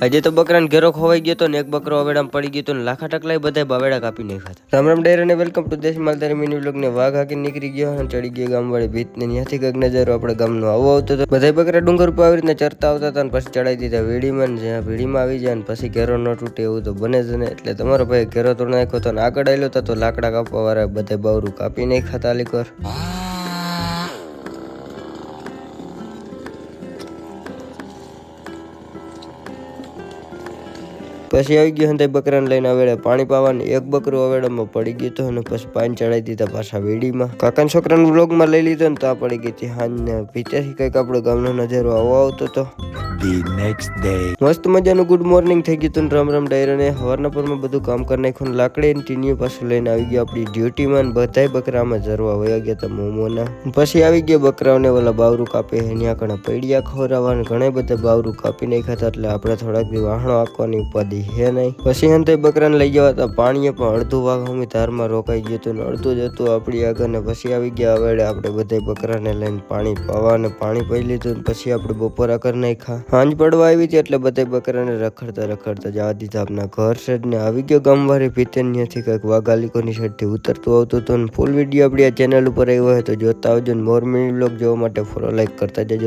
આજે તો બકરાને ઘેરો ખોવાઈ ગયો તો ને એક બકરો અવેડામાં પડી ગયો તો ને લાખા ટકલાય બધા બાવેડા કાપી નાખ્યા. રામ રામ ડેર અને વેલકમ ટુ દેશ માલધારી મિની વ્લોગ ને વાઘ હાકી નીકળી ગયો અને ચડી ગયો ગામવાળી ભીત ને ત્યાંથી કંઈક નજારો આપણે ગામનો આવો આવતો હતો. બધા બકરા ડુંગર ઉપર આવી રીતના ચરતા આવતા હતા અને પછી ચડાવી દીધા વેડીમાં ને જ્યાં વેડીમાં આવી જાય ને પછી ઘેરો ન તૂટે એવું તો બને જ ને. એટલે તમારો ભાઈ ઘેરો તોડ નાખ્યો હતો ને આગળ આવેલો હતો તો લાકડા કાપવા વાળા બધા બાવરું કાપી નાખ્યા તાલીકર. પછી આવી ગયો હંધાઈ બકરાને લઈને અવેડે પાણી પાવાનું. એક બકરું અવેડામાં પડી ગયું હતું અને પછી પાણી ચડાવી દીધા પાછા વેડીમાં. કાકાના છોકરાના વ્લોગમાં લઈ લીધો ને ત્યાં પડી ગઈ હતી હાંજને ભીતેથી કંઈક આપણો ગામનો નજારો આવો આવતો હતો. મસ્ત મજાનું ગુડ મોર્નિંગ થઈ ગયું હતું. રામ રામ ડાયરાને હવારના પરમાં બધું કામ કરી નાખ્યું. લાકડી ને ટીનીઓ પાછું લઈને આવી ગયો આપણી ડ્યુટીમાં. બધાય બકરામાં જરવા વયા ગયા હતા મોમોના. પછી આવી ગયો બકરાઓને ઓલા બાવરું કાપે ત્યાં ઘણા પૈડિયા ખવડાવવા ઘણા બધા બાવરું કાપી નાખ્યા હતા. એટલે આપણે થોડાક દી વાહણો આંકવાની ઉપાધિ હે નહીં. પછી અંતે બકરાને લઈ જવા હતા પાણીએ પણ અડધું વાઘ અમે ધારમાં રોકાઈ ગયું હતું ને અડધું જ હતું આપણી આગળ. ને પછી આવી ગયા અવેડે આપણે બધા બકરાને લઈને પાણી પાવા અને પાણી પી લીધું. પછી આપણે બપોરા કરી નાખ્યા. સાંજ પડવા આવી હતી એટલે બધા બકરાને રખડતા જવા દીધા આપણા ઘર સાઈડ ને. આવી ગયો ગામવાળી ભીતેન્યાથી કંઈક વાઘાલીકોની સાઈડથી ઉતરતું આવતું હતું. ફૂલ વિડીયો આપણી આ ચેનલ ઉપર આવ્યો હોય તો જોતા આવજો ને મોર મિની વ્લોગ જોવા માટે ફોલો લાઈક કરતા જજો.